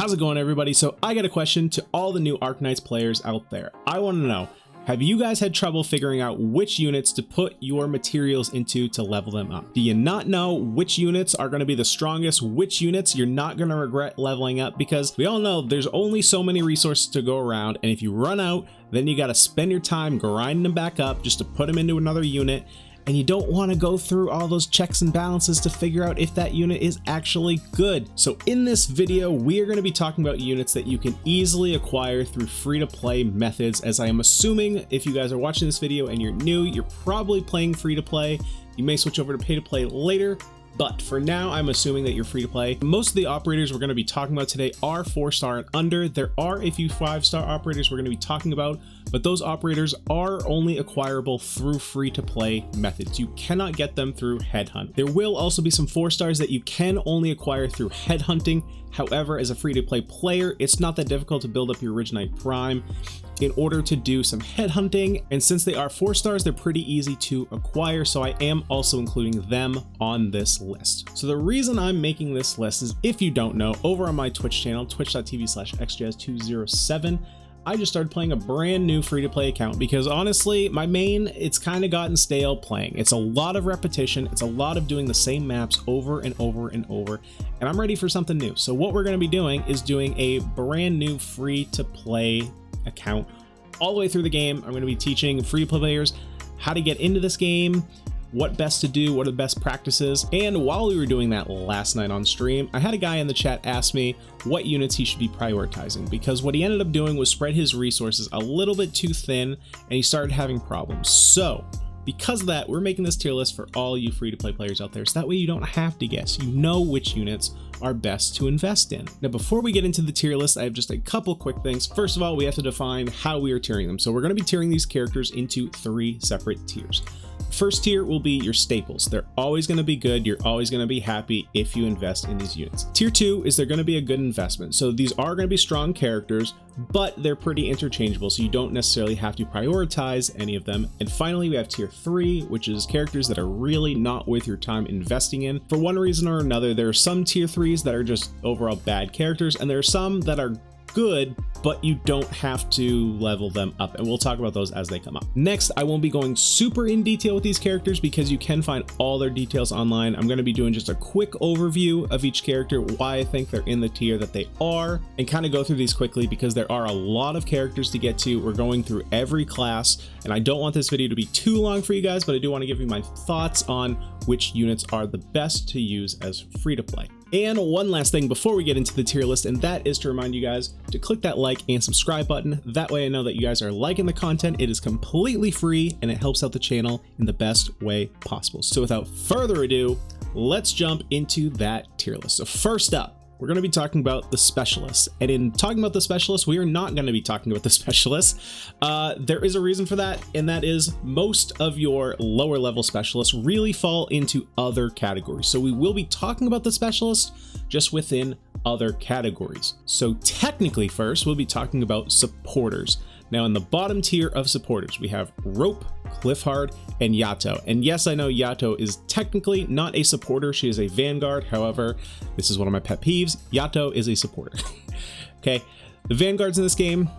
How's it going, everybody? So I got a question to all the new Arknights players out there. I want to know, have you guys had trouble figuring out which units to put your materials into to level them up? Do you not know which units are going to be the strongest, which units you're not going to regret leveling up? Because we all know there's only so many resources to go around, and if you run out, then you got to spend your time grinding them back up just to put them into another unit. And you don't want to go through all those checks and balances to figure out if that unit is actually good. So in this video, we are going to be talking about units that you can easily acquire through free-to-play methods. As I am assuming if you guys are watching this video and you're new, you're probably playing free-to-play. You may switch over to pay-to-play later, but for now, I'm assuming that you're free to play. Most of the operators we're going to be talking about today are 4-star and under. There are a few 5-star operators we're going to be talking about, but those operators are only acquirable through free to play methods. You cannot get them through headhunt. There will also be some 4-stars that you can only acquire through headhunting. However, as a free to play player, it's not that difficult to build up your Originite Prime in order to do some headhunting, and since they are 4-stars, they're pretty easy to acquire, so I am also including them on this list. So the reason I'm making this list is, if you don't know, over on my Twitch channel, twitch.tv/xjazz207, I just started playing a brand new free-to-play account because honestly, my main, it's kind of gotten stale playing. It's a lot of repetition. It's a lot of doing the same maps over and over and over, and I'm ready for something new. So what we're going to be doing is doing a brand new free-to-play account all the way through the game. I'm going to be teaching free-to-play players how to get into this game, what best to do, what are the best practices. And while we were doing that last night on stream, I had a guy in the chat ask me what units he should be prioritizing, because what he ended up doing was spread his resources a little bit too thin and he started having problems. So because of that, we're making this tier list for all you free-to-play players out there, so that way you don't have to guess. You know which units are best to invest in. Now, before we get into the tier list, I have just a couple quick things. First of all, we have to define how we are tiering them. So we're going to be tiering these characters into 3 separate tiers. First tier will be your staples. They're always going to be good. You're always going to be happy if you invest in these units. Tier 2 is they're going to be a good investment. So these are going to be strong characters, but they're pretty interchangeable, so you don't necessarily have to prioritize any of them. And finally, we have tier 3, which is characters that are really not worth your time investing in. For one reason or another, there are some tier 3s that are just overall bad characters, and there are some that are good, but you don't have to level them up, and we'll talk about those as they come up. Next, I won't be going super in detail with these characters because you can find all their details online. I'm going to be doing just a quick overview of each character, why I think they're in the tier that they are, and kind of go through these quickly because there are a lot of characters to get to. We're going through every class, and I don't want this video to be too long for you guys, but I do want to give you my thoughts on which units are the best to use as free to play. And one last thing before we get into the tier list, and that is to remind you guys to click that like and subscribe button. That way I know that you guys are liking the content. It is completely free and it helps out the channel in the best way possible. So without further ado, let's jump into that tier list. So first up, we're going to be talking about the specialists. And in talking about the specialists, we are not going to be talking about the specialists. There is a reason for that, and that is most of your lower level specialists really fall into other categories. So we will be talking about the specialists just within other categories. So technically first, we'll be talking about supporters. Now in the bottom tier of supporters, we have Rope, Cliffhard, and Yato. And yes, I know Yato is technically not a supporter. She is a Vanguard. However, this is one of my pet peeves. Yato is a supporter. Okay, the Vanguards in this game,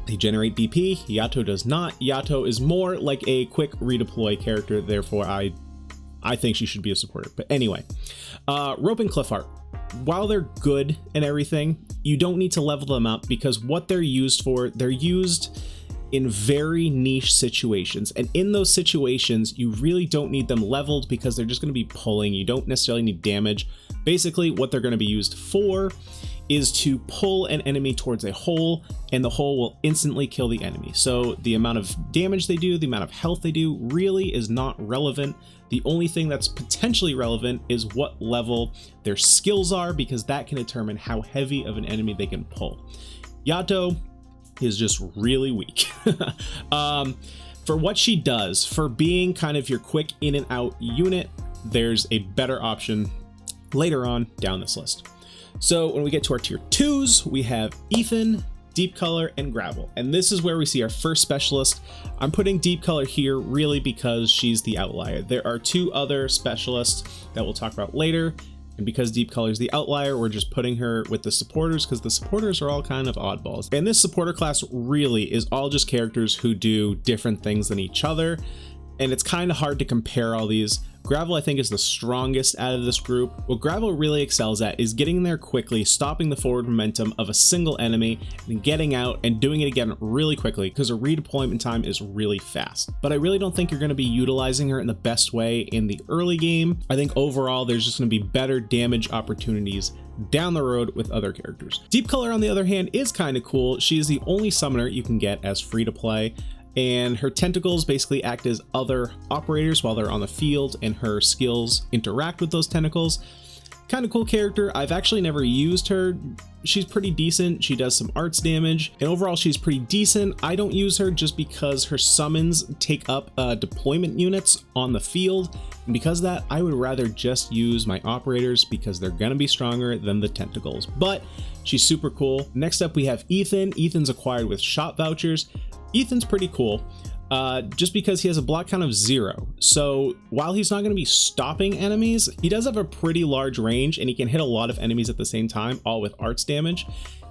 they generate DP. Yato does not. Yato is more like a quick redeploy character. Therefore, I think she should be a supporter. But anyway, Rope and Cliffhard, while they're good and everything, you don't need to level them up because what they're used for, they're used in very niche situations, and in those situations you really don't need them leveled because they're just going to be pulling. You don't necessarily need damage. Basically what they're going to be used for is to pull an enemy towards a hole, and the hole will instantly kill the enemy. So the amount of damage they do, the amount of health they do, really is not relevant. The only thing that's potentially relevant is what level their skills are, because that can determine how heavy of an enemy they can pull. Yato is just really weak. For what she does, for being kind of your quick in and out unit, there's a better option later on down this list. So when we get to our tier 2s, we have Ethan, Deep Color, and Gravel. And this is where we see our first specialist. I'm putting Deep Color here really because she's the outlier. There are 2 other specialists that we'll talk about later And because Deep Color is the outlier, we're just putting her with the supporters because the supporters are all kind of oddballs. And this supporter class really is all just characters who do different things than each other. And it's kind of hard to compare all these. Gravel, I think, is the strongest out of this group. What Gravel really excels at is getting there quickly, stopping the forward momentum of a single enemy, and getting out and doing it again really quickly because her redeployment time is really fast. But I really don't think you're going to be utilizing her in the best way in the early game. I think overall there's just going to be better damage opportunities down the road with other characters. Deep Color, on the other hand, is kind of cool. She is the only summoner you can get as free to play. And her tentacles basically act as other operators while they're on the field, and her skills interact with those tentacles. Kind of cool character. I've actually never used her. She's pretty decent. She does some arts damage, and overall she's pretty decent. I don't use her just because her summons take up deployment units on the field, and because of that, I would rather just use my operators because they're gonna be stronger than the tentacles. But she's super cool. Next up we have Ethan. Ethan's acquired with shop vouchers. Ethan's pretty cool, just because he has a block count of 0. So while he's not going to be stopping enemies, he does have a pretty large range and he can hit a lot of enemies at the same time, all with arts damage.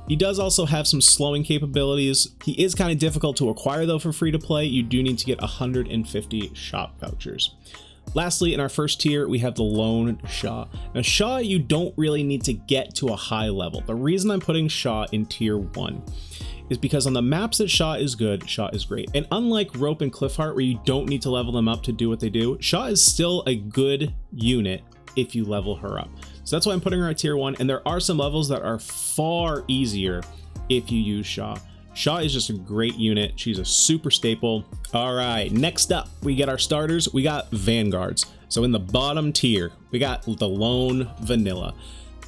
He does also have some slowing capabilities. He is kind of difficult to acquire though for free to play. You do need to get 150 shop vouchers. Lastly, in our first tier, we have the Lone Shaw. Now, Shaw, you don't really need to get to a high level. The reason I'm putting Shaw in tier 1 is because on the maps that Shaw is good, Shaw is great. And unlike Rope and Cliffheart, where you don't need to level them up to do what they do, Shaw is still a good unit if you level her up. So that's why I'm putting her at tier 1. And there are some levels that are far easier if you use Shaw. Shaw is just a great unit. She's a super staple. All right, next up, we get our starters. We got Vanguards. So in the bottom tier, we got the Lone Vanilla.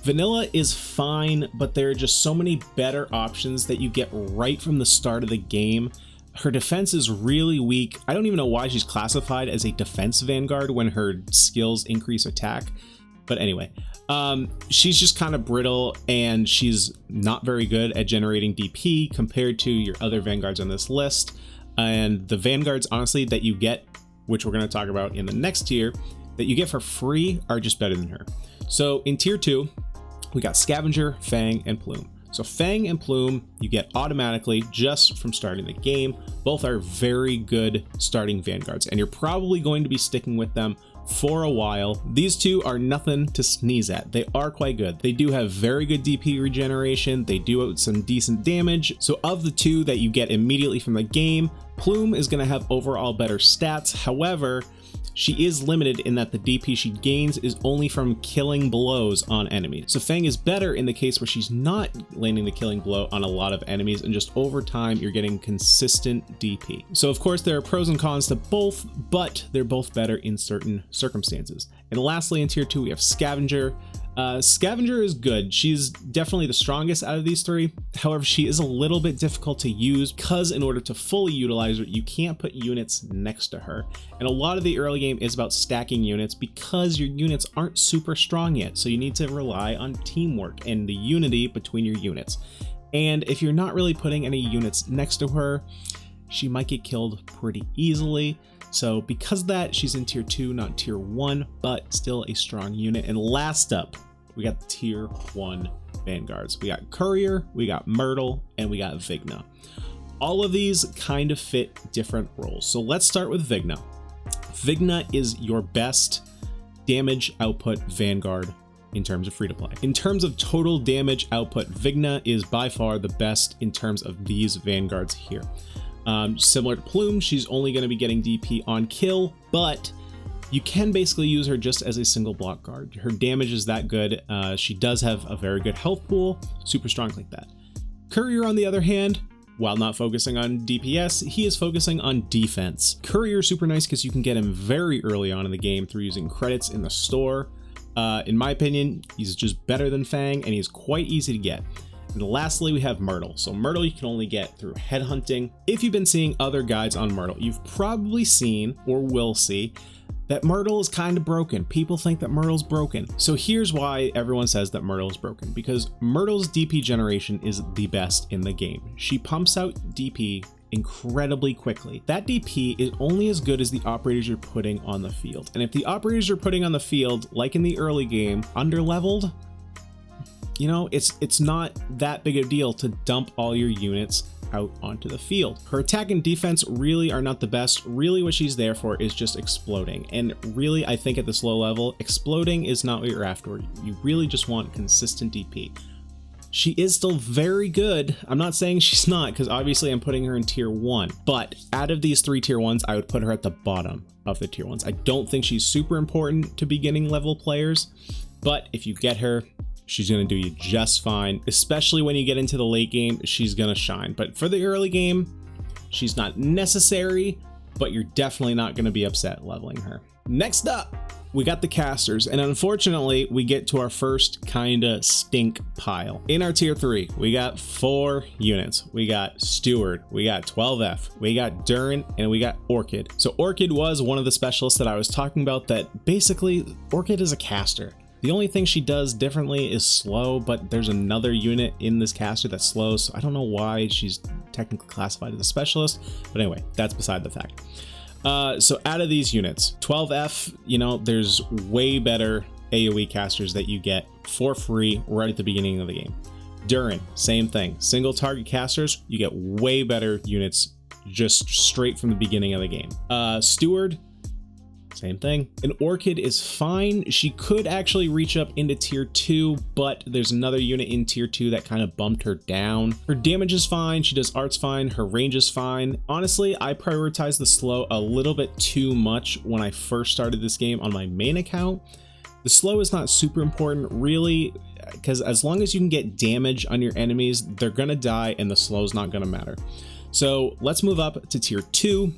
Vanilla is fine, but there are just so many better options that you get right from the start of the game. Her defense is really weak. I don't even know why she's classified as a defense Vanguard when her skills increase attack. But anyway, she's just kind of brittle and she's not very good at generating DP compared to your other Vanguards on this list. And the Vanguards, honestly, that you get, which we're going to talk about in the next tier, that you get for free are just better than her. So in tier 2, we got Scavenger, Fang, and Plume. So Fang and Plume you get automatically just from starting the game. Both are very good starting Vanguards, and you're probably going to be sticking with them for a while. These two are nothing to sneeze at. They are quite good. They do have very good DP regeneration. They do some decent damage. So of the two that you get immediately from the game, Plume is going to have overall better stats. However, she is limited in that the DP she gains is only from killing blows on enemies. So Fang is better in the case where she's not landing the killing blow on a lot of enemies, and just over time you're getting consistent DP. So of course there are pros and cons to both, but they're both better in certain circumstances. And lastly, in tier 2 we have Scavenger. Scavenger is good. She's definitely the strongest out of these three. However, she is a little bit difficult to use because in order to fully utilize her, you can't put units next to her. And a lot of the early game is about stacking units because your units aren't super strong yet. So you need to rely on teamwork and the unity between your units. And if you're not really putting any units next to her, she might get killed pretty easily. So because of that, she's in tier 2, not tier 1, but still a strong unit. And last up, we got the tier 1 Vanguards. We got Courier, we got Myrtle, and we got Vigna. All of these kind of fit different roles. So let's start with Vigna. Vigna is your best damage output Vanguard in terms of free to play. In terms of total damage output, Vigna is by far the best in terms of these Vanguards here. Similar to Plume, she's only going to be getting DP on kill, but you can basically use her just as a single block guard. Her damage is that good. She does have a very good health pool, super strong like that. Courier, on the other hand, while not focusing on DPS, he is focusing on defense. Courier is super nice because you can get him very early on in the game through using credits in the store. In my opinion, he's just better than Fang, and he's quite easy to get. And lastly, we have Myrtle. So Myrtle you can only get through headhunting. If you've been seeing other guides on Myrtle, you've probably seen or will see that Myrtle is kind of broken. People think that Myrtle's broken. So here's why everyone says that Myrtle is broken, because Myrtle's DP generation is the best in the game. She pumps out DP incredibly quickly. That DP is only as good as the operators you're putting on the field. And if the operators you're putting on the field, like in the early game, under-leveled, you know, it's not that big a deal to dump all your units out onto the field. Her attack and defense really are not the best. Really what she's there for is just exploding. And really, I think at this low level, exploding is not what you're after. You really just want consistent DP. She is still very good. I'm not saying she's not, because obviously I'm putting her in tier 1. But out of these 3 tier 1s, I would put her at the bottom of the tier 1s. I don't think she's super important to beginning level players, but if you get her, she's going to do you just fine, especially when you get into the late game. She's going to shine. But for the early game, she's not necessary, but you're definitely not going to be upset leveling her. Next up, we got the casters, and unfortunately, we get to our first kinda stink pile. In our tier 3, we got 4 units. We got Steward, we got 12F, we got Durin, and we got Orchid. So Orchid was one of the specialists that I was talking about that basically, Orchid is a caster. The only thing she does differently is slow, but there's another unit in this caster that's slow, so I don't know why she's technically classified as a specialist, but anyway, that's beside the fact. So out of these units, 12F, you know, there's way better AoE casters that you get for free right at the beginning of the game. Durin, same thing. Single target casters, you get way better units just straight from the beginning of the game. Steward, same thing. An Orchid is fine. She could actually reach up into tier 2, but there's another unit in tier 2 that kind of bumped her down. Her damage is fine. She does arts fine. Her range is fine. Honestly, I prioritized the slow a little bit too much when I first started this game on my main account. The slow is not super important, really, because as long as you can get damage on your enemies, they're going to die and the slow is not going to matter. So let's move up to tier 2.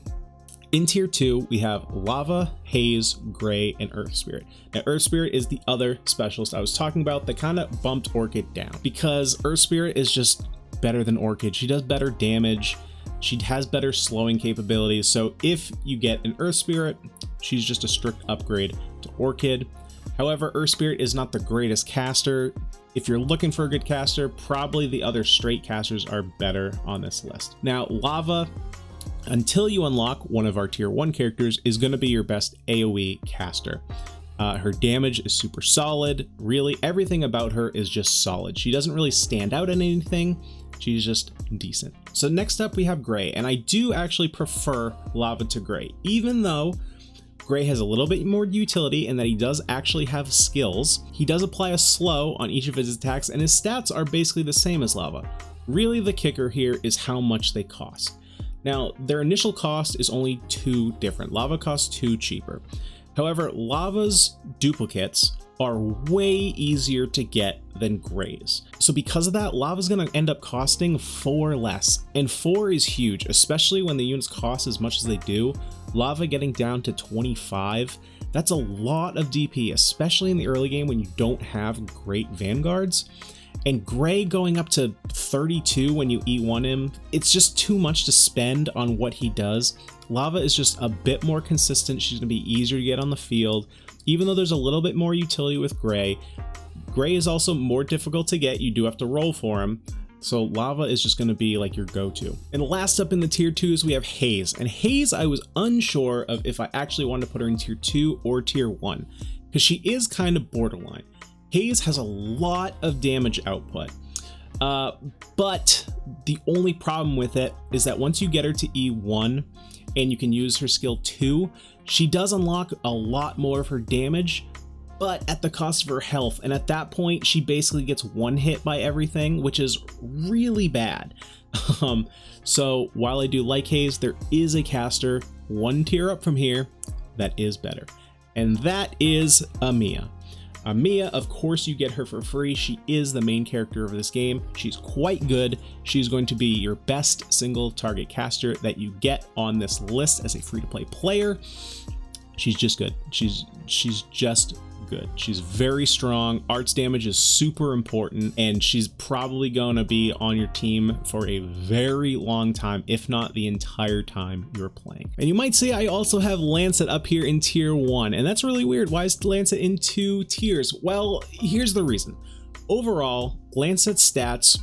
In tier 2, we have Lava, Haze, Gray, and Earth Spirit. Now, Earth Spirit is the other specialist I was talking about that kind of bumped Orchid down, because Earth Spirit is just better than Orchid. She does better damage. She has better slowing capabilities. So if you get an Earth Spirit, she's just a strict upgrade to Orchid. However, Earth Spirit is not the greatest caster. If you're looking for a good caster, probably the other straight casters are better on this list. Now, Lava, until you unlock one of our tier 1 characters, is going to be your best AoE caster. Her damage is super solid. Really, everything about her is just solid. She doesn't really stand out in anything. She's just decent. So next up we have Gray, and I do actually prefer Lava to Gray, even though Gray has a little bit more utility in that he does actually have skills. He does apply a slow on each of his attacks, and his stats are basically the same as Lava. Really, the kicker here is how much they cost. Now, their initial cost is only 2 different. Lava costs 2 cheaper. However, Lava's duplicates are way easier to get than Gray's. So because of that, Lava's going to end up costing 4 less. And 4 is huge, especially when the units cost as much as they do. Lava getting down to 25, that's a lot of DP, especially in the early game when you don't have great Vanguards. And Gray going up to 32 when you E1 him, it's just too much to spend on what he does. Lava is just a bit more consistent. She's going to be easier to get on the field. Even though there's a little bit more utility with Gray, Gray is also more difficult to get. You do have to roll for him. So Lava is just going to be like your go-to. And last up in the tier 2s, we have Haze. And Haze, I was unsure of if I actually wanted to put her in tier 2 or tier 1, because she is kind of borderline. Haze has a lot of damage output, but the only problem with it is that once you get her to E1 and you can use her skill 2, she does unlock a lot more of her damage, but at the cost of her health. And at that point, she basically gets one hit by everything, which is really bad. So while I do like Haze, there is a caster 1 tier up from here that is better, and that is Amiya. Amiya, of course, you get her for free. She is the main character of this game. She's quite good. She's going to be your best single target caster that you get on this list as a free-to-play player. She's just good. She's just good. She's very strong. Arts damage is super important, and she's probably going to be on your team for a very long time, if not the entire time you're playing. And you might say I also have Lancet up here in tier 1, and that's really weird. Why is Lancet in 2 tiers? Well, here's the reason. Overall, Lancet's stats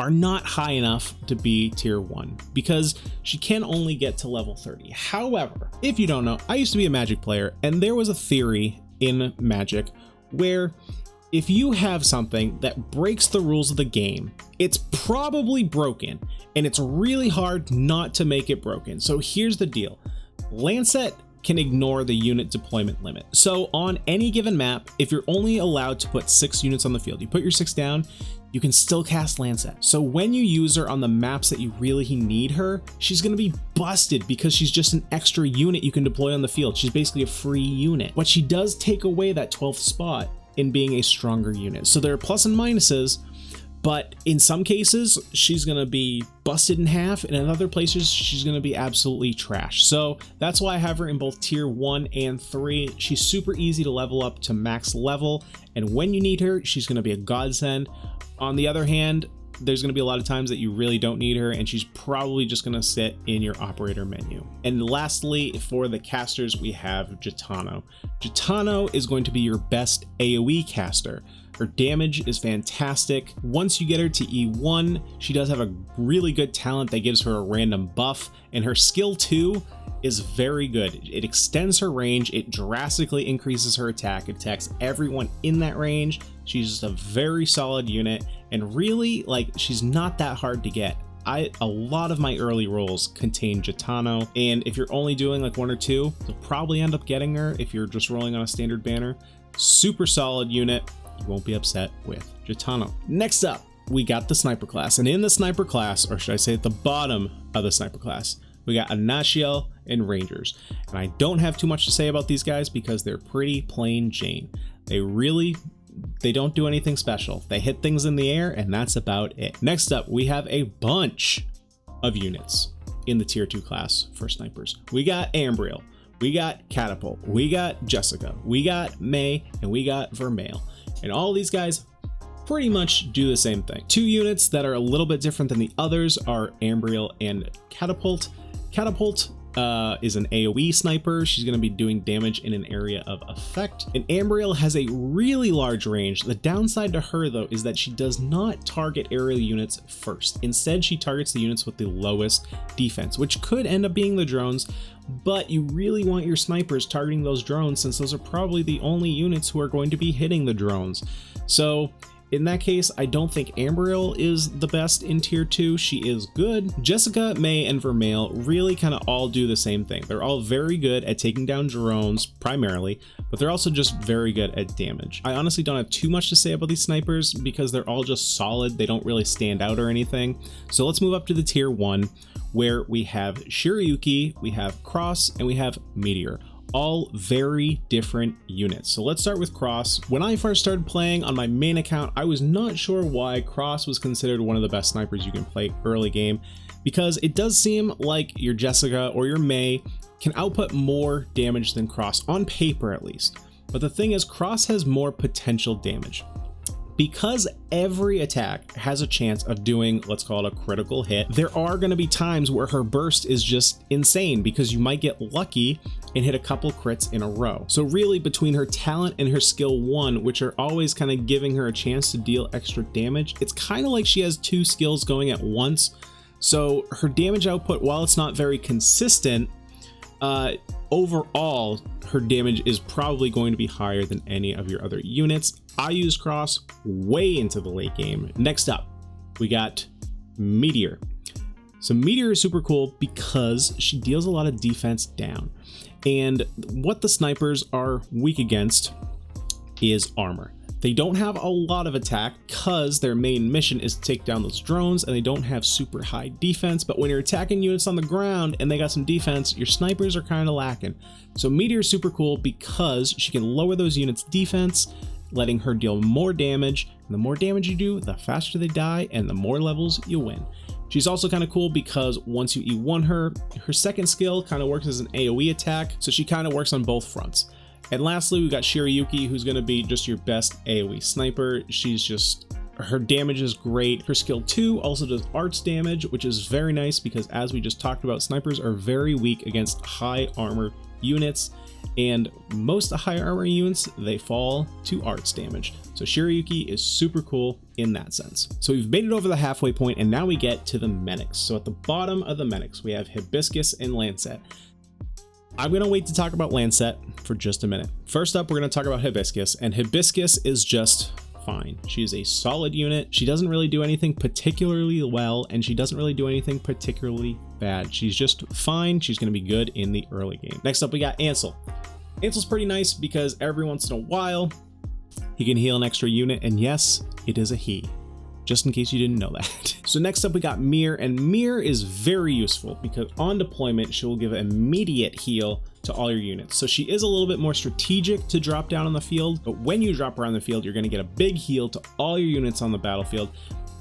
are not high enough to be tier 1 because she can only get to level 30. However, if you don't know, I used to be a Magic player, and there was a theory in Magic where if you have something that breaks the rules of the game, it's probably broken, and it's really hard not to make it broken. So here's the deal. Lancet can ignore the unit deployment limit. So on any given map, if you're only allowed to put 6 units on the field, you put your 6 down, you can still cast Lancet. So when you use her on the maps that you really need her, she's gonna be busted because she's just an extra unit you can deploy on the field. She's basically a free unit, but she does take away that 12th spot in being a stronger unit. So there are plus and minuses, but in some cases she's gonna be busted in half, and in other places she's gonna be absolutely trash. So that's why I have her in both tier 1 and 3. She's super easy to level up to max level, and when you need her, she's gonna be a godsend. On the other hand, there's going to be a lot of times that you really don't need her, and she's probably just going to sit in your operator menu. And lastly, for the casters, we have Gitano. Gitano is going to be your best AoE caster. Her damage is fantastic. Once you get her to E1, she does have a really good talent that gives her a random buff, and her skill 2 is very good. It extends her range, it drastically increases her attack, it attacks everyone in that range. She's just a very solid unit, and really, like, she's not that hard to get. A lot of my early rolls contain Gitano, and if you're only doing like 1 or 2, you'll probably end up getting her if you're just rolling on a standard banner. Super solid unit, you won't be upset with Gitano. Next up, we got the sniper class, and in the sniper class, or should I say at the bottom of the sniper class, we got Anashiel and Rangers. And I don't have too much to say about these guys because they're pretty plain Jane. They don't do anything special. They hit things in the air, and that's about it. Next up, we have a bunch of units in the tier 2 class for snipers. We got Ambriel, we got Catapult, we got Jessica, we got May, and we got Vermeil. And all these guys pretty much do the same thing. 2 units that are a little bit different than the others are Ambriel and Catapult. Catapult is an AoE sniper. She's going to be doing damage in an area of effect. And Ambriel has a really large range. The downside to her, though, is that she does not target aerial units first. Instead, she targets the units with the lowest defense, which could end up being the drones, but you really want your snipers targeting those drones since those are probably the only units who are going to be hitting the drones. So in that case, I don't think Ambriel is the best in tier 2. She is good. Jessica, May, and Vermeil really kind of all do the same thing. They're all very good at taking down drones primarily, but they're also just very good at damage. I honestly don't have too much to say about these snipers because they're all just solid. They don't really stand out or anything. So let's move up to the tier 1 where we have Shiryuki, we have Cross, and we have Meteor. All very different units. So let's start with Cross. When I first started playing on my main account, I was not sure why Cross was considered one of the best snipers you can play early game, because it does seem like your Jessica or your May can output more damage than Cross, on paper at least. But the thing is, Cross has more potential damage. Because every attack has a chance of doing, let's call it a critical hit, there are going to be times where her burst is just insane because you might get lucky and hit a couple crits in a row. So really, between her talent and her skill 1, which are always kind of giving her a chance to deal extra damage, it's kind of like she has 2 skills going at once. So her damage output, while it's not very consistent, overall her damage is probably going to be higher than any of your other units. I use Cross way into the late game. Next up, we got Meteor. So Meteor is super cool because she deals a lot of defense down, and what the snipers are weak against is armor. They don't have a lot of attack because their main mission is to take down those drones, and they don't have super high defense. But when you're attacking units on the ground and they got some defense, your snipers are kind of lacking. So Meteor is super cool because she can lower those units' defense, letting her deal more damage. And the more damage you do, the faster they die and the more levels you win. She's also kind of cool because once you E1 her, her second skill kind of works as an AoE attack. So she kind of works on both fronts. And lastly, we got Shiryuki, who's going to be just your best AoE sniper. Her damage is great. Her skill 2 also does arts damage, which is very nice because, as we just talked about, snipers are very weak against high armor units, and most high armor units, they fall to arts damage. So Shirayuki is super cool in that sense. So we've made it over the halfway point, and now we get to the medics. So at the bottom of the medics, we have Hibiscus and Lancet. I'm going to wait to talk about Lancet for just a minute. First up, we're going to talk about Hibiscus, and Hibiscus is just fine. She's a solid unit. She doesn't really do anything particularly well, and she doesn't really do anything particularly bad. She's just fine. She's going to be good in the early game. Next up, we got Ansel. Ansel's pretty nice because every once in a while, he can heal an extra unit, and yes, it is a he, just in case you didn't know that. So next up, we got Mir, and Mir is very useful because on deployment, she will give immediate heal to all your units. So she is a little bit more strategic to drop down on the field, but when you drop her on the field, you're going to get a big heal to all your units on the battlefield,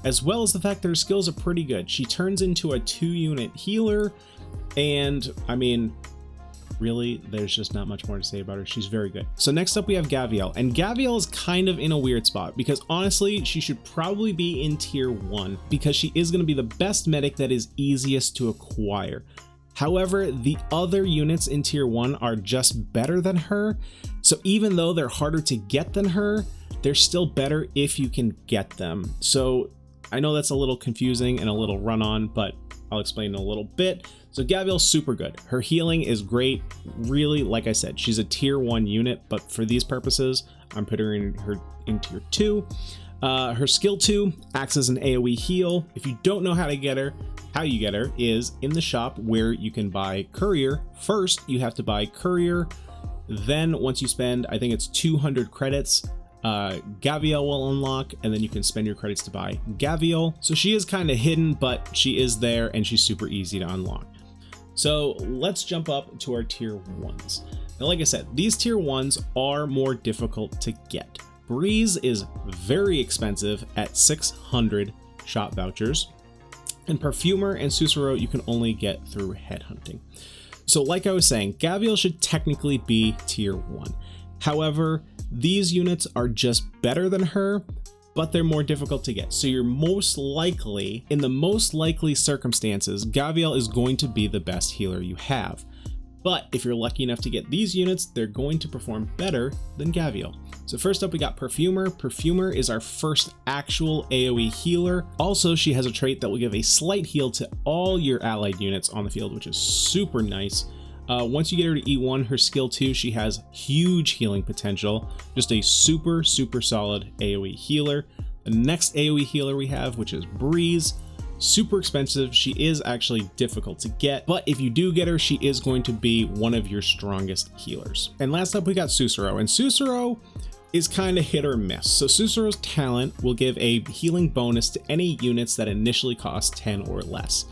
as well as the fact that her skills are pretty good. She turns into a 2-unit healer, and I mean, really, there's just not much more to say about her. She's very good. So next up, we have Gaviel, and Gaviel is kind of in a weird spot because honestly, she should probably be in tier 1 because she is going to be the best medic that is easiest to acquire. However, the other units in tier 1 are just better than her. So even though they're harder to get than her, they're still better if you can get them. So I know that's a little confusing and a little run on, but I'll explain in a little bit. So Gaviel's super good. Her healing is great. Really, like I said, she's a tier 1 unit, but for these purposes, I'm putting her in tier 2. Her skill 2 acts as an AoE heal. If you don't know how to get her, how you get her is in the shop where you can buy Courier. First, you have to buy Courier. Then once you spend, I think it's 200 credits, Gaviel will unlock, and then you can spend your credits to buy Gaviel. So she is kind of hidden, but she is there and she's super easy to unlock. So let's jump up to our tier 1s. Now, like I said, these tier 1s are more difficult to get. Breeze is very expensive at 600 shop vouchers, and Perfumer and Susuro you can only get through headhunting. So like I was saying, Gaviel should technically be tier 1. However, these units are just better than her, but they're more difficult to get. So you're most likely, in the most likely circumstances, Gaviel is going to be the best healer you have. But if you're lucky enough to get these units, they're going to perform better than Gaviel. So first up, we got Perfumer. Perfumer is our first actual AoE healer. Also, she has a trait that will give a slight heal to all your allied units on the field, which is super nice. Once you get her to E1, her skill 2, she has huge healing potential. Just a super solid AoE healer. The next AoE healer we have, which is Breeze. Super expensive. She is actually difficult to get, but if you do get her, she is going to be one of your strongest healers. And last up, we got Susuro, and Susuro is kind of hit or miss. So Susuro's talent will give a healing bonus to any units that initially cost 10 or less.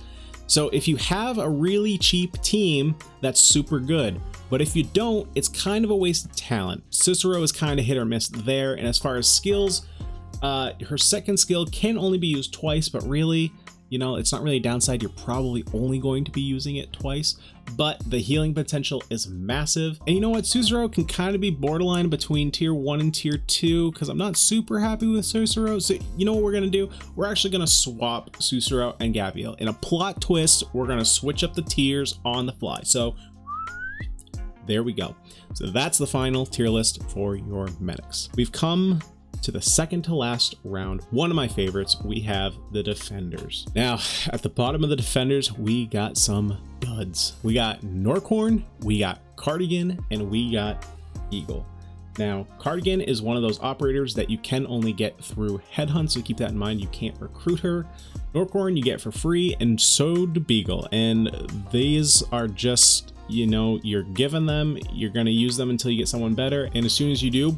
So if you have a really cheap team, that's super good. But if you don't, it's kind of a waste of talent. Susuro is kind of hit or miss there. And as far as skills, her second skill can only be used twice, but really, you know, it's not really a downside. You're probably only going to be using it twice, but the healing potential is massive. And you know what? Susuro can kind of be borderline between tier 1 and tier 2 because I'm not super happy with Susuro. So you know what we're going to do? We're actually going to swap Susuro and Gaviel. In a plot twist, we're going to switch up the tiers on the fly. So there we go. So that's the final tier list for your medics. We've come to the second to last round. One of my favorites, we have the defenders. Now, at the bottom of the defenders, we got some duds. We got Norkhorn, we got Cardigan, and we got Eagle. Now, Cardigan is one of those operators that you can only get through headhunt, so keep that in mind. You can't recruit her. Norkhorn you get for free, and so do Beagle. And these are just, you know, you're given them, you're gonna use them until you get someone better, and as soon as you do,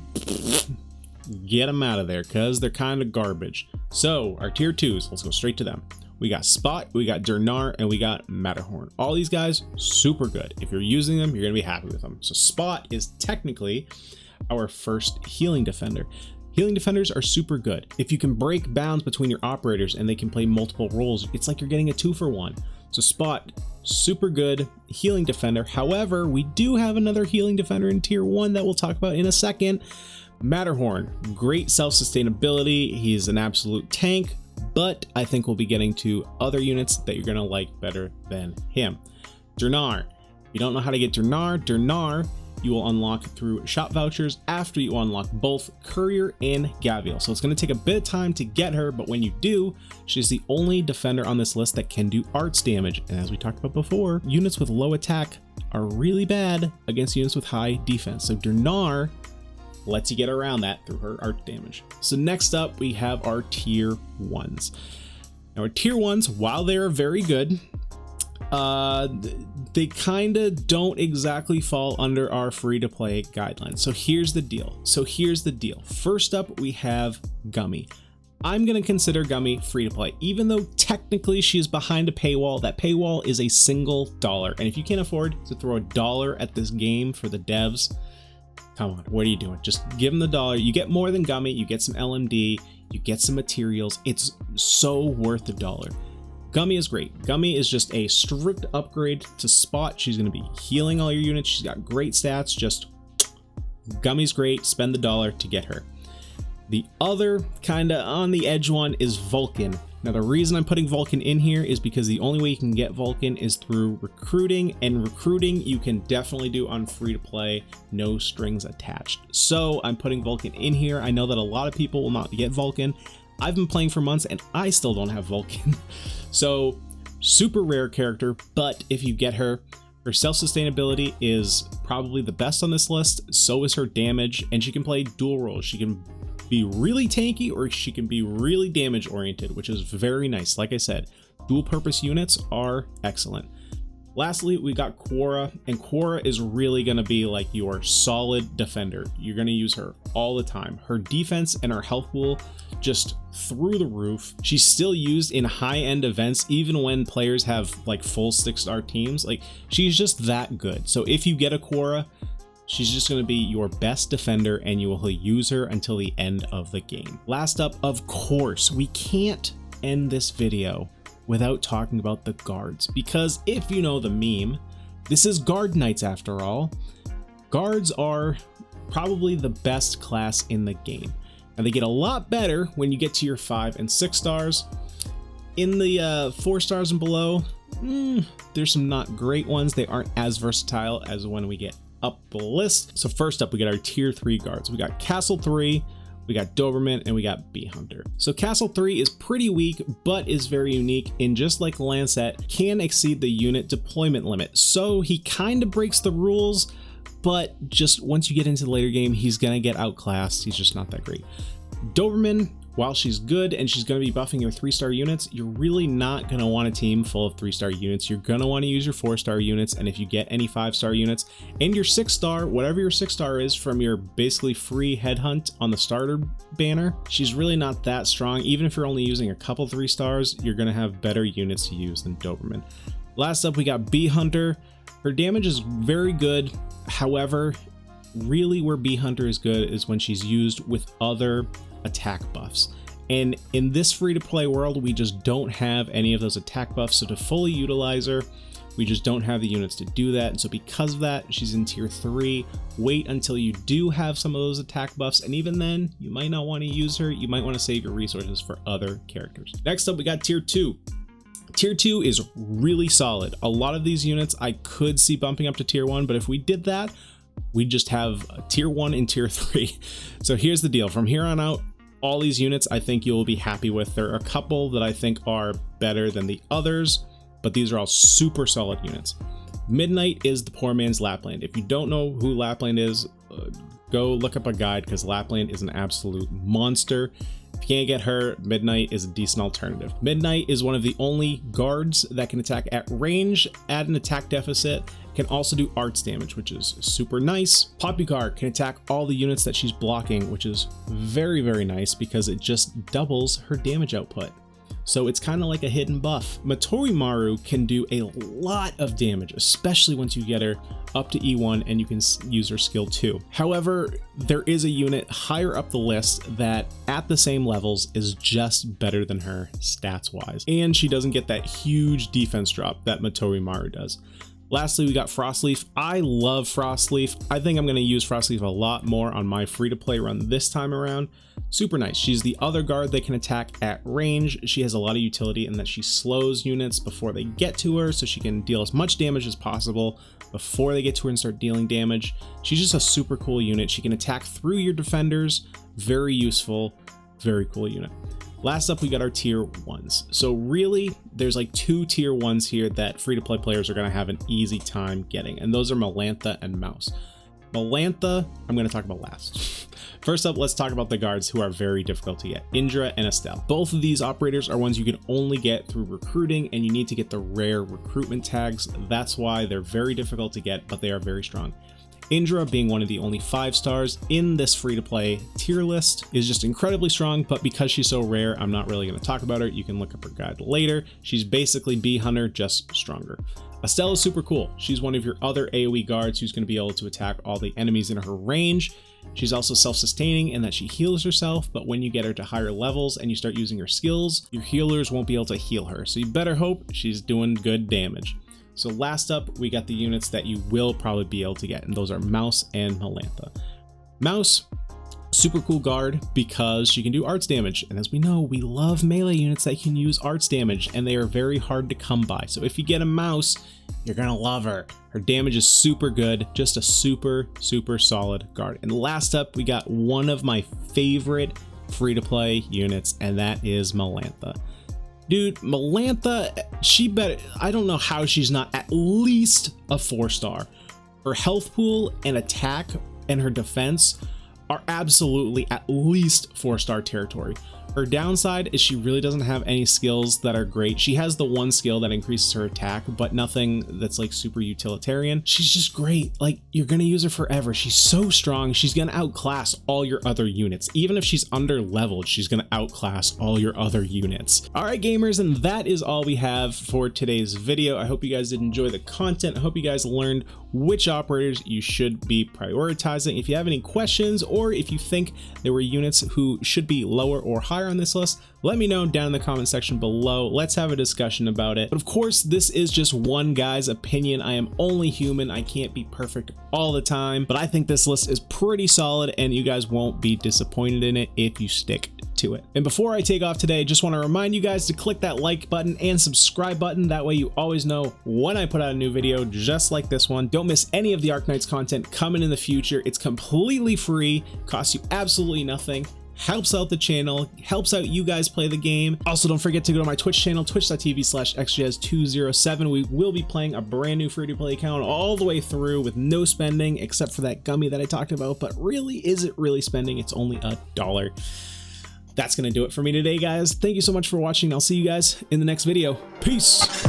get them out of there because they're kind of garbage. So our tier 2s, let's go straight to them. We got Spot, we got Durnar, and we got Matterhorn. All these guys, super good. If you're using them, you're gonna be happy with them. So Spot is technically our first healing defender. Healing defenders are super good. If you can break bounds between your operators and they can play multiple roles, it's like you're getting a 2-for-1. So Spot, super good healing defender. However, we do have another healing defender in tier 1 that we'll talk about in a second. Matterhorn, great self-sustainability. He's an absolute tank, but I think we'll be getting to other units that you're gonna like better than him. Durnar, If you don't know how to get Durnar you will unlock through shop vouchers after you unlock both Courier and Gavial. So it's going to take a bit of time to get her, but when you do, she's the only defender on this list that can do arts damage. And as we talked about before, units with low attack are really bad against units with high defense. So Durnar lets you get around that through her art damage. So next up, we have our tier 1s. Now our tier 1s, while they are very good, they kind of don't exactly fall under our free-to-play guidelines. So here's the deal. First up, we have Gummy. I'm going to consider Gummy free-to-play, even though technically she is behind a paywall. That paywall is a single $1. And if you can't afford to throw $1 at this game for the devs, come on, what are you doing? Just give them the $1. You get more than Gummy. You get some LMD. You get some materials. It's so worth the $1. Gummy is great. Gummy is just a strict upgrade to Spot. She's going to be healing all your units. She's got great stats. Just Gummy's great. Spend the $1 to get her. The other kind of on the edge one is Vulcan. Now the reason I'm putting Vulcan in here is because the only way you can get Vulcan is through recruiting, and recruiting you can definitely do on free to play, no strings attached. So I'm putting Vulcan in here. I know that a lot of people will not get Vulcan. I've been playing for months and I still don't have Vulcan. So super rare character, but if you get her, her self-sustainability is probably the best on this list. So is her damage, and she can play dual roles. She can be really tanky or she can be really damage oriented, which is very nice. Like I said, dual purpose units are excellent. Lastly, we got Quora, and Quora is really going to be like your solid defender. You're going to use her all the time. Her defense and her health pool just through the roof. She's still used in high-end events, even when players have like full 6-star teams. Like, she's just that good. So if you get a Quora, she's just going to be your best defender, and you will use her until the end of the game. Last up, of course, we can't end this video without talking about the guards, because if you know the meme, this is guard knights after all. Guards are probably the best class in the game, and they get a lot better when you get to your 5 and 6 stars. In the 4 stars and below, there's some not great ones. They aren't as versatile as when we get up the list. So first up, we got our tier 3 guards. We got Castle 3, we got Doberman, and we got Bee Hunter. So Castle 3 is pretty weak, but is very unique, and just like Lancet, can exceed the unit deployment limit. So he kind of breaks the rules, but just once you get into the later game, he's gonna get outclassed. He's just not that great. Doberman, while she's good and she's going to be buffing your 3-star units, you're really not going to want a team full of 3-star units. You're going to want to use your 4-star units, and if you get any 5-star units and your 6-star, whatever your 6-star is from your basically free headhunt on the starter banner, she's really not that strong. Even if you're only using a couple 3-stars, you're going to have better units to use than Doberman. Last up, we got Bee Hunter. Her damage is very good. However, really where Bee Hunter is good is when she's used with other attack buffs, and in this free-to-play world we just don't have any of those attack buffs. So to fully utilize her, we just don't have the units to do that, and so because of that, she's in tier 3. Wait until you do have some of those attack buffs, and even then you might not want to use her. You might want to save your resources for other characters. Next up, we got tier 2. Tier 2 is really solid. A lot of these units I could see bumping up to tier 1, but if we did that, we just have tier 1 and tier 3. So here's the deal. From here on out, all these units I think you'll be happy with. There are a couple that I think are better than the others, but these are all super solid units. Midnight is the poor man's Lapland. If you don't know who Lapland is, go look up a guide, because Lapland is an absolute monster. If you can't get her, Midnight is a decent alternative. Midnight is one of the only guards that can attack at range, add an attack deficit, can also do arts damage, which is super nice. Poppygar can attack all the units that she's blocking, which is very, very nice because it just doubles her damage output. So it's kind of like a hidden buff. Matori Maru can do a lot of damage, especially once you get her up to E1 and you can use her skill 2. However, there is a unit higher up the list that at the same levels is just better than her stats wise, and she doesn't get that huge defense drop that Matori Maru does. Lastly, we got Frostleaf. I love Frostleaf. I think I'm going to use Frostleaf a lot more on my free-to-play run this time around. Super nice. She's the other guard that can attack at range. She has a lot of utility in that she slows units before they get to her, so she can deal as much damage as possible before they get to her and start dealing damage. She's just a super cool unit. She can attack through your defenders. Very useful, very cool unit. Last up, we got our tier 1s. So really, there's like 2 tier 1s here that free-to-play players are going to have an easy time getting, and those are Melantha and Mouse. Melantha, I'm going to talk about last. First up, let's talk about the guards who are very difficult to get, Indra and Estelle. Both of these operators are ones you can only get through recruiting, and you need to get the rare recruitment tags. That's why they're very difficult to get, but they are very strong. Indra, being one of the only 5 stars in this free-to-play tier list, is just incredibly strong, but because she's so rare, I'm not really going to talk about her. You can look up her guide later. She's basically Bee Hunter, just stronger. Estelle is super cool. She's one of your other AoE guards who's going to be able to attack all the enemies in her range. She's also self-sustaining in that she heals herself, but when you get her to higher levels and you start using her skills, your healers won't be able to heal her, so you better hope she's doing good damage. So last up, we got the units that you will probably be able to get, and those are Mouse and Melantha. Mouse, super cool guard because she can do arts damage, and as we know, we love melee units that can use arts damage, and they are very hard to come by. So if you get a Mouse, you're gonna love her. Her damage is super good, just a super solid guard. And last up, we got one of my favorite free-to-play units, and that is Melantha. Dude, Melantha, I don't know how she's not at least a 4-star. Her health pool and attack and her defense are absolutely at least 4-star territory. Her downside is she really doesn't have any skills that are great. She has the one skill that increases her attack, but nothing that's like super utilitarian. She's just great. Like, you're gonna use her forever. She's so strong. She's gonna outclass all your other units. Even if she's under leveled, she's gonna outclass all your other units. All right, gamers, and that is all we have for today's video. I hope you guys did enjoy the content. I hope you guys learned which operators you should be prioritizing. If you have any questions, or if you think there were units who should be lower or higher on this list, let me know down in the comment section below. Let's have a discussion about it. But of course, this is just one guy's opinion. I am only human. I can't be perfect all the time, but I think this list is pretty solid, and you guys won't be disappointed in it if you stick to it. And before I take off today, just want to remind you guys to click that like button and subscribe button. That way you always know when I put out a new video just like this one. Don't miss any of the Arknights content coming in the future. It's completely free, costs you absolutely nothing, helps out the channel, helps out you guys play the game. Also, don't forget to go to my Twitch channel, twitch.tv/xjazz207. We will be playing a brand new free-to-play account all the way through with no spending, except for that gummy that I talked about. But really, is it really spending? It's only $1. That's gonna do it for me today, guys. Thank you so much for watching. I'll see you guys in the next video. Peace.